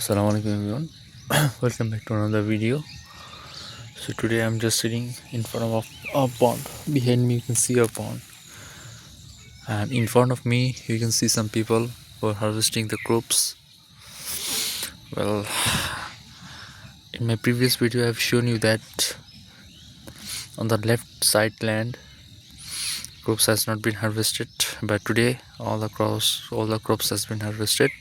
Assalamualaikum everyone. Welcome back to another video. So today I'm just sitting in front of a pond. Behind me you can see a pond, and in front of me you can see some people who are harvesting the crops. Well, in my previous video I've shown you that on the left side land crops has not been harvested, but today all the crops has been harvested.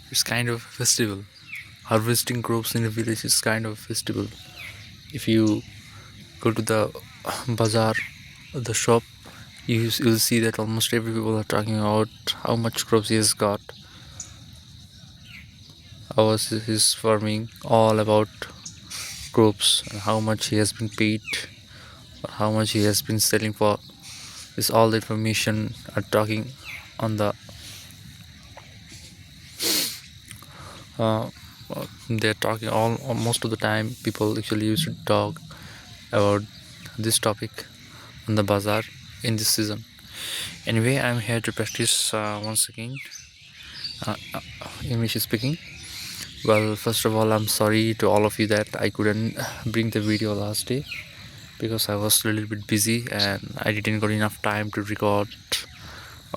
It's kind of a festival. Harvesting crops in a village is kind of a festival. If you go to the bazaar, the shop, you'll see that almost every people are talking about how much crops he has got, how was his farming, all about crops, and how much he has been paid, or how much he has been selling for. This all the information are talking on the uh, they're talking all most of the time. People actually used to talk about this topic on the bazaar in this season. Anyway, I'm here to practice once again English speaking. Well, first of all, I'm sorry to all of you that I couldn't bring the video last day because I was a little bit busy and I didn't got enough time to record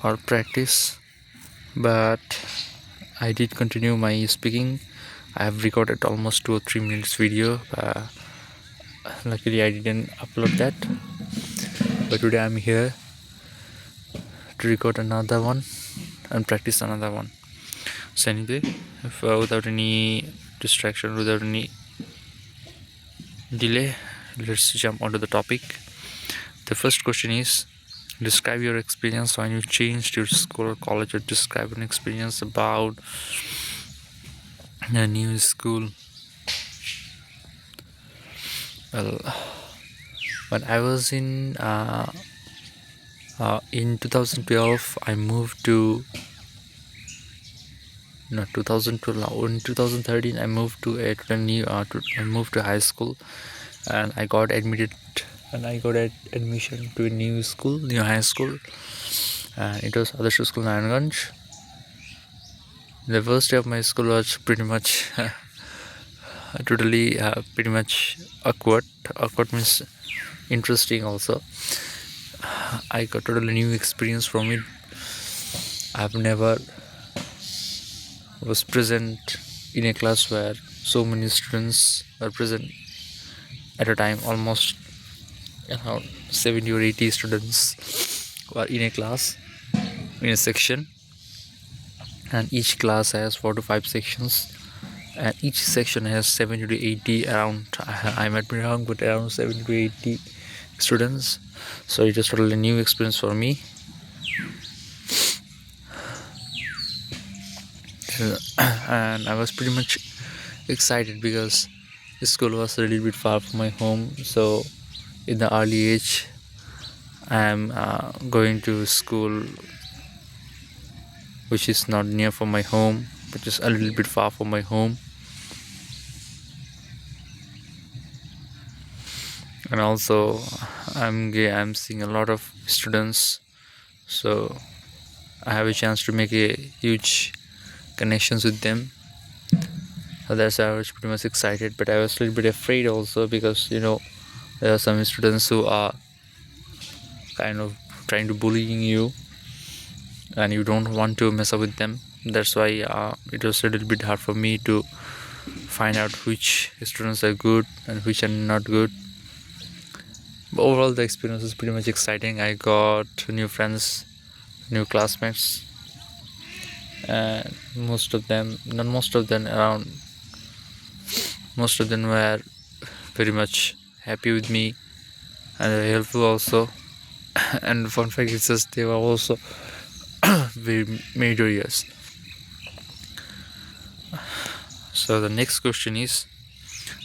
or practice, but I did continue my speaking. I have recorded almost 2 or 3 minutes video. Luckily I didn't upload that, but today I'm here to record another one and practice another one. So anyway, without any distraction, without any delay, let's jump onto the topic. The first question is, describe your experience when you changed your school or college, or describe an experience about a new school. Well, when I was in 2012, I moved to 2012. In 2013, I moved to I moved to high school, and I got admitted, and I got admission to a new high school, and it was Adarsh School Narayanganj. The first day of my school was pretty much pretty much awkward. Awkward means interesting also. I got totally new experience from it. I've never was present in a class where so many students were present at a time. Almost around 70 or 80 students were in a class, in a section, and each class has 4 to 5 sections, and each section has 70 to 80 around. I might be wrong, but around 70 to 80 students. So it was totally new experience for me. And I was pretty much excited because the school was a little bit far from my home. So in the early age, I am going to school which is not near from my home, but just a little bit far from my home. And also I'm seeing a lot of students, so I have a chance to make a huge connections with them. So that's why I was pretty much excited, but I was a little bit afraid also, because there are some students who are kind of trying to bullying you and you don't want to mess up with them. That's why it was a little bit hard for me to find out which students are good and which are not good. But overall the experience is pretty much exciting. I got new friends, new classmates, and most of them were very much happy with me and very helpful also. And fun fact is just they were also very meritorious. So the next question is,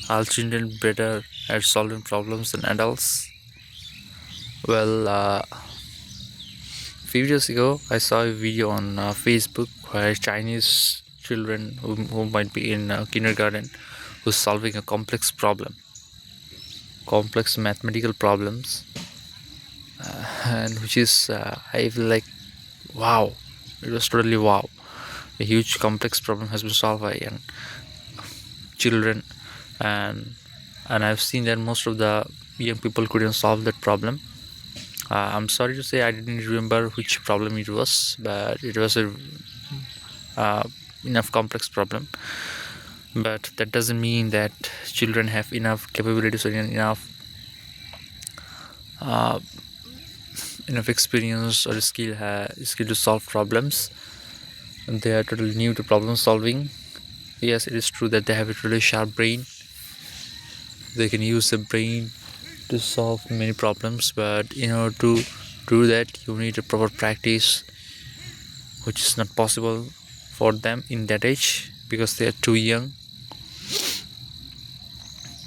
are children better at solving problems than adults? Well, a few years ago I saw a video on Facebook where Chinese children who might be in kindergarten, who's solving a complex mathematical problems, and which is I feel like wow, it was totally wow. a huge complex problem has been solved by children, and I've seen that most of the young people couldn't solve that problem. I'm sorry to say I didn't remember which problem it was, but it was a uh, enough complex problem. But that doesn't mean that children have enough capabilities or uh, enough experience or skill to solve problems. And they are totally new to problem solving. Yes, it is true that they have a really sharp brain. They can use the brain to solve many problems, but in order to do that, you need a proper practice, which is not possible for them in that age because they are too young.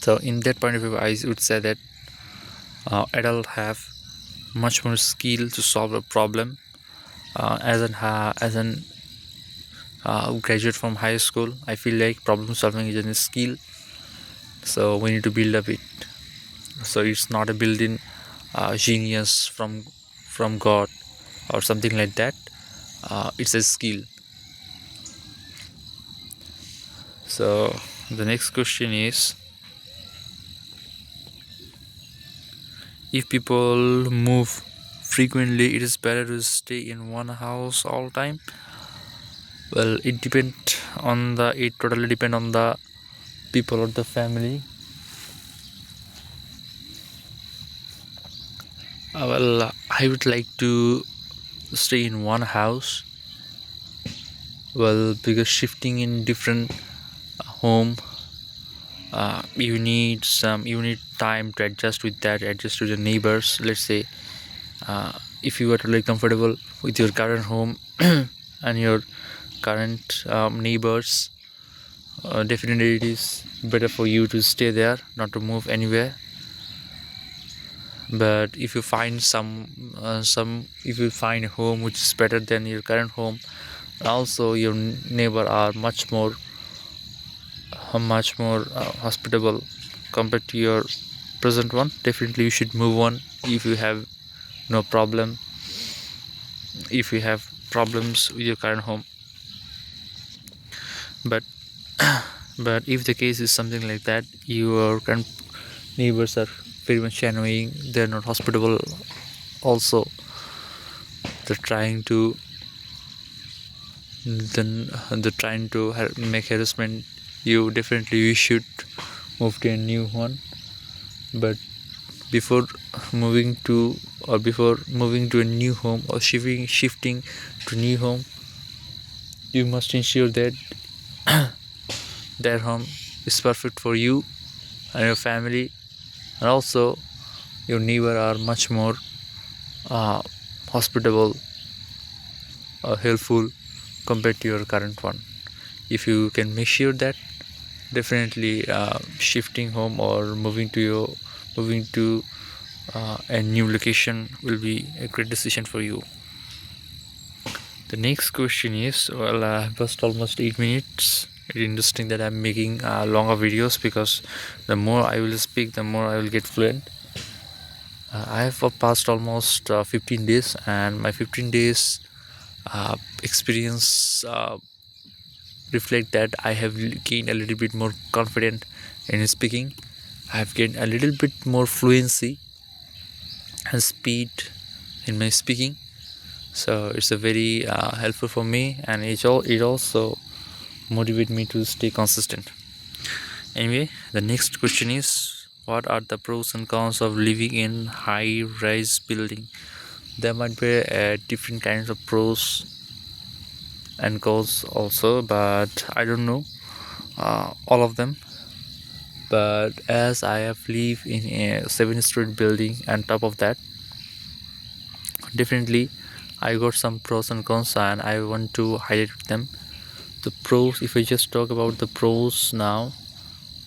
So in that point of view, I would say that adults have much more skill to solve a problem. As an graduate from high school, I feel like problem solving is a skill, so we need to build up it. So it's not a built-in genius from God or something like that. It's a skill. So the next question is, if people move frequently, it is better to stay in one house all time. Well, it totally depend on the people or the family. I would like to stay in one house. Well, because shifting in different home, you need time to adjust to the neighbors. Let's say if you are totally comfortable with your current home and your current neighbors, definitely it is better for you to stay there, not to move anywhere. But if you find if you find a home which is better than your current home, also your neighbor are much more hospitable compared to your present one, definitely you should move on. If you have no problem, if you have problems with your current home, but but if the case is something like that, your current neighbors are very much annoying, they're not hospitable also, they're trying to make harassment, you definitely you should move to a new one. But before before moving to a new home or shifting to new home, you must ensure that their home is perfect for you and your family, and also your neighbor are much more uh, hospitable or helpful compared to your current one. If you can make sure that, definitely shifting home or moving to a new location will be a great decision for you. The next question is, well, I've passed almost 8 minutes. It's interesting that I'm making longer videos because the more I will speak, the more I will get fluent. I have passed almost 15 days, and my 15 days experience reflect that I have gained a little bit more confident in speaking. I have gained a little bit more fluency and speed in my speaking. So it's a very helpful for me, and it also motivate me to stay consistent. Anyway, the next question is, what are the pros and cons of living in high-rise building? There might be different kinds of pros and cons also, but I don't know all of them. But as I have lived in a 7-story building, and top of that, definitely I got some pros and cons, and I want to highlight them. The pros, if I just talk about the pros now,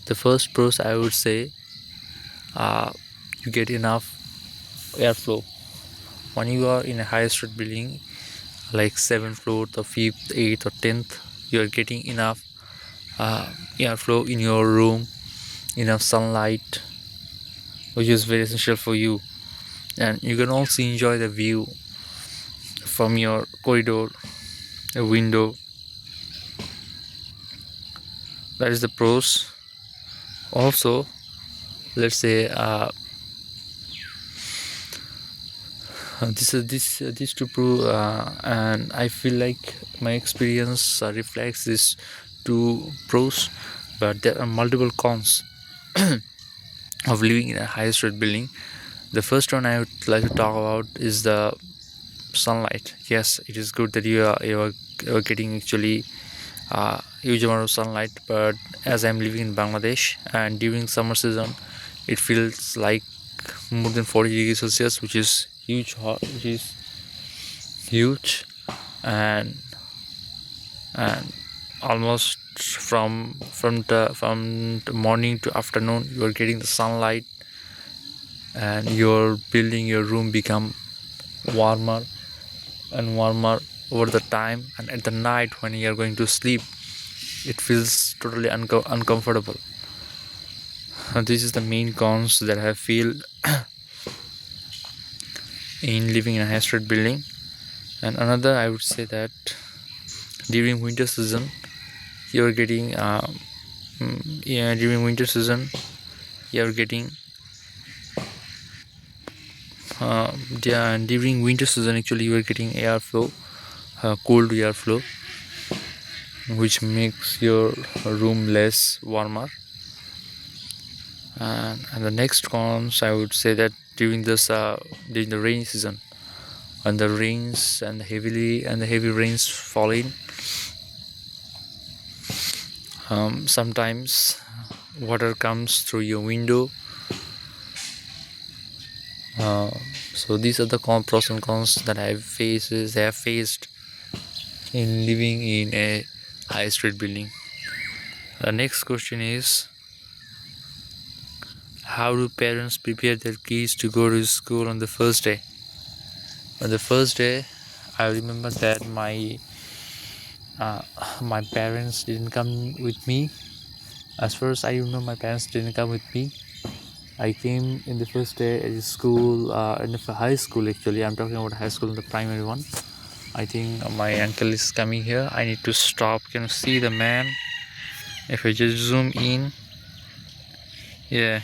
the first pros I would say, uh, you get enough airflow. When you are in a high street building like 7th floor, the 5th, 8th or 10th, you are getting enough airflow in your room, enough sunlight, which is very essential for you. And you can also enjoy the view from your corridor, a window, That is the pros. Also, let's say this to prove, and I feel like my experience reflects this two pros, but there are multiple cons of living in a high street building. The first one I would like to talk about is the sunlight. Yes, it is good that you are getting actually huge amount of sunlight, but as I'm living in Bangladesh and during summer season, it feels like more than 40 degrees Celsius, which is huge hot, which is huge, and and almost from the morning to afternoon you are getting the sunlight, and you're building your room become warmer and warmer over the time, and at the night when you are going to sleep it feels totally uncomfortable. This is the main cons that I feel in living in a high street building. And another, I would say that during winter season you're getting yeah, during winter season you're getting yeah, during winter season actually you are getting airflow, cold airflow, which makes your room less warmer. And the next cons, I would say that during the rainy season, when the rains and the heavy rains fall in, sometimes water comes through your window. uh, so these are the pros and cons that I have faced in living in a high street building. The next question is, how do parents prepare their kids to go to school on the first day? On the first day, I remember that uh, my parents didn't come with me. As far as I remember, my parents didn't come with me. I came in the first day at the school, in the high school actually. I'm talking about high school, the primary one. I think my uncle is coming here. I need to stop. Can you see the man? If I just zoom in, yeah,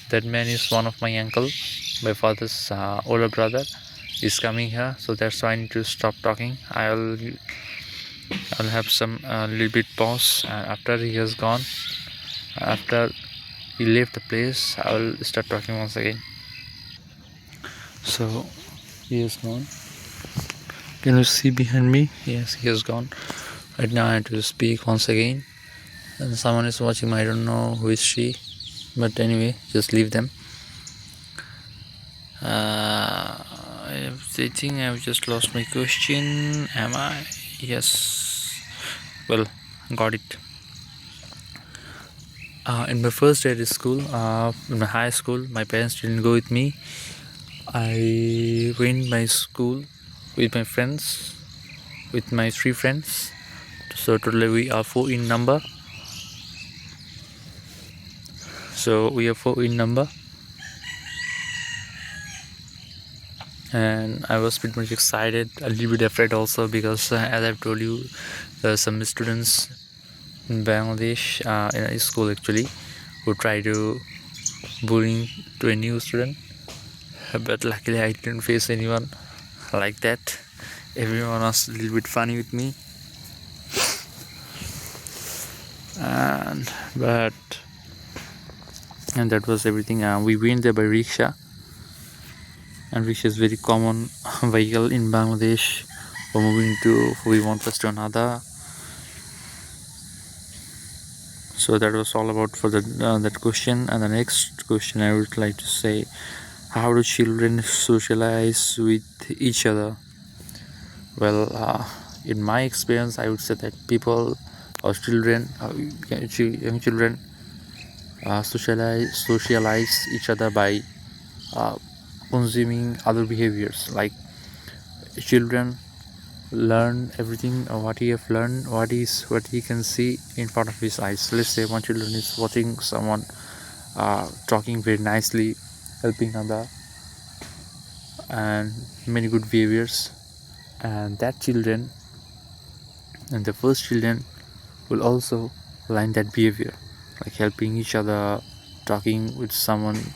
that man is one of my uncle, my father's older brother. Is coming here, so that's why I need to stop talking. I'll have some little bit pause, and after he has gone, after he left the place, I will start talking once again. So he has gone. Can you see behind me? Yes, he has gone. Right now I have to speak once again, and someone is watching me. I don't know who is she, but anyway, just leave them. I think I've just lost my question. Am I? Yes. Well, got it. In my first day at school, in my high school, my parents didn't go with me. I went my school with my friends, with my three friends. So totally we are four in number. So we are four in number, and I was pretty much excited, a little bit afraid also, because as I've told you, there are some students in Bangladesh in a school actually who try to bullying to a new student. But luckily I didn't face anyone like that. Everyone was a little bit funny with me, and but and that was everything. We went there by rickshaw, and rickshaw is very common vehicle in Bangladesh for moving to one place to another. So that was all about for that question. And the next question I would like to say, how do children socialize with each other? Well, in my experience, I would say that people or children, young children, socialize each other by uh, consuming other behaviors. Like children learn everything what he have learned, what he can see in front of his eyes. Let's say one children is watching someone talking very nicely, helping other, and many good behaviors, and that children and the first children will also learn that behavior, like helping each other, talking with someone,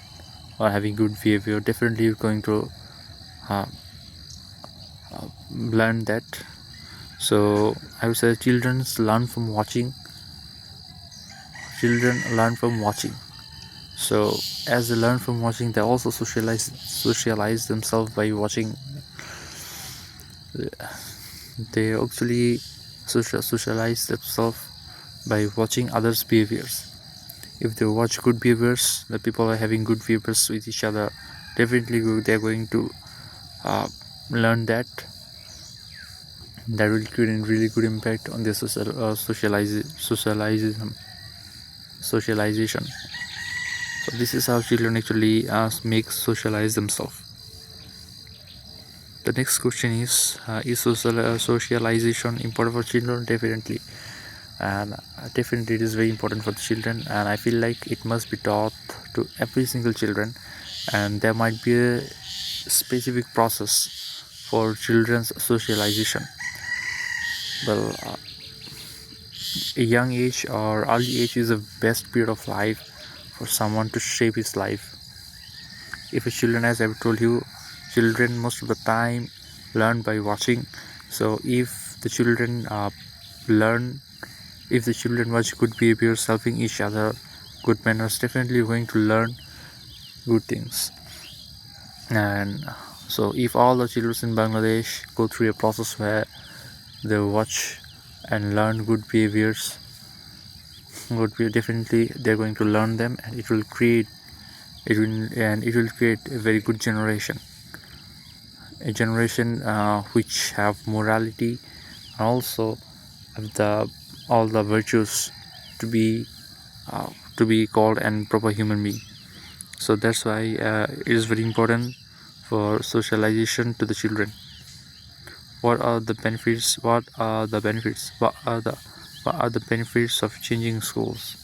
or having good behavior. Definitely you're going to uh, learn that. So I would say children learn from watching. So as they learn from watching, they also socialize themselves by watching. They actually socialize themselves by watching others behaviors. If they watch good behaviors, the people are having good behaviors with each other, definitely they're going to uh, learn that. That will create a really good impact on their socialization. So this is how children actually make socialize themselves. The next question is socialization important for children? Definitely. And definitely it is very important for the children, and I feel like it must be taught to every single children, and there might be a specific process for children's socialization. Well, a young age or early age is the best period of life for someone to shape his life. If a children, as I've told you, children most of the time learn by watching. So if the children learn if the children watch good behaviors, helping each other, good manners, definitely going to learn good things. And so if all the children in Bangladesh go through a process where they watch and learn good behaviors, definitely they're going to learn them, and it will create a very good generation, a generation which have morality and also have all the virtues to be called and proper human being. So that's why it is very important for socialization to the children. What are the benefits? What are the benefits of changing schools?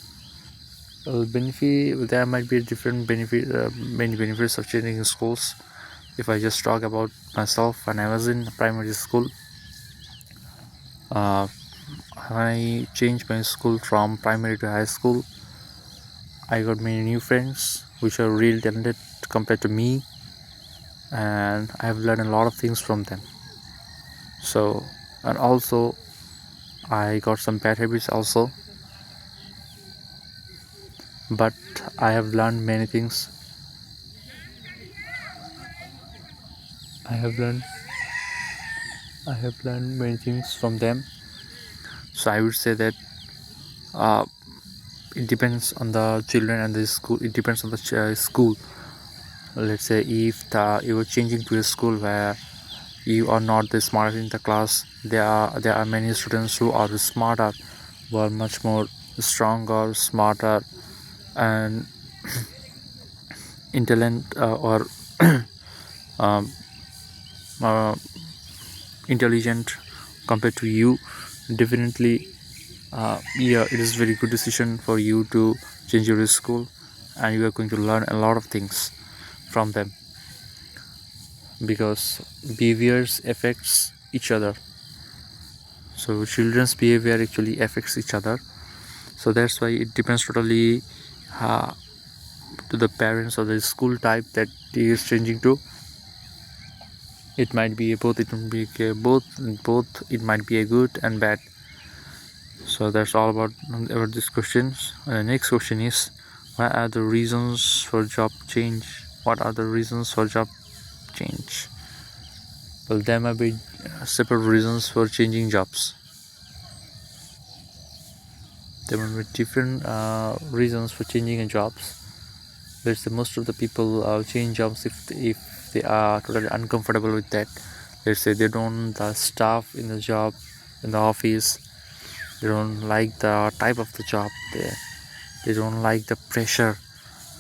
There might be many benefits of changing schools. If I just talk about myself, when I was in primary school, uh, when I changed my school from primary to high school, I got many new friends which are really talented compared to me, and I have learned a lot of things from them. So, and also I got some bad habits also, but I have learned many things. I have learned many things from them. So I would say that uh, it depends on the children and the school. It depends on the school. Let's say if you are changing to a school where you are not the smartest in the class, there are many students who are smarter, who are much more stronger, smarter, and intelligent or um, uh, intelligent compared to you. Definitely yeah, it is very good decision for you to change your school, and you are going to learn a lot of things from them, because behaviors affects each other. So children's behavior actually affects each other. So that's why it depends totally uh, to the parents or the school type that he is changing to. It might be both, it might be a good and bad. So that's all about these questions. The next question is, what are the reasons for job change? What are the reasons for job change? Well, there might be separate reasons for changing jobs. There might be different reasons for changing jobs. Let's say most of the people change jobs if they are totally uncomfortable with that. Let's say they don't the staff in the job, in the office, they don't like the type of the job, they don't like the pressure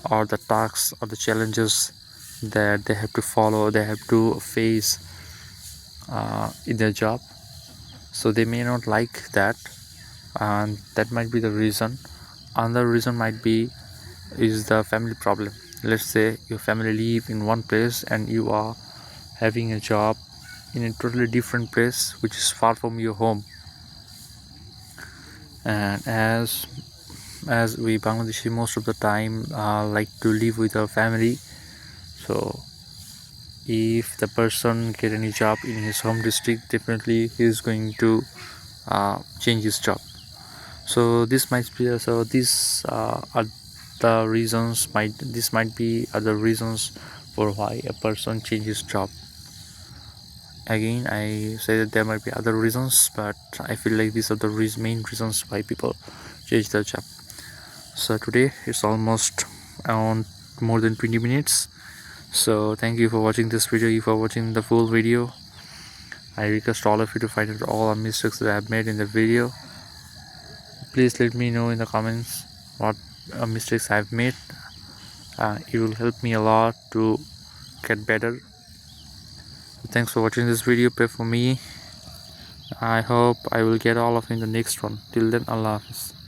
or the tasks or the challenges that they have to follow, they have to face in their job. So they may not like that, and that might be the reason. Another reason might be is the family problem. Let's say your family live in one place and you are having a job in a totally different place which is far from your home. And as we Bangladeshi most of the time like to live with our family, so if the person get any job in his home district, definitely he is going to change his job. So this might be are the reasons might this might be other reasons for why a person changes job. Again, I say that there might be other reasons, but I feel like these are the main reasons why people change their job. So today it's almost around more than 20 minutes. So thank you for watching this video. If you are watching the full video, I request all of you to find out all the mistakes that I have made in the video. Please let me know in the comments what mistakes I have made. It will help me a lot to get better. Thanks for watching this video. Pray for me. I hope I will get all of you in the next one. Till then, Allah Hafiz.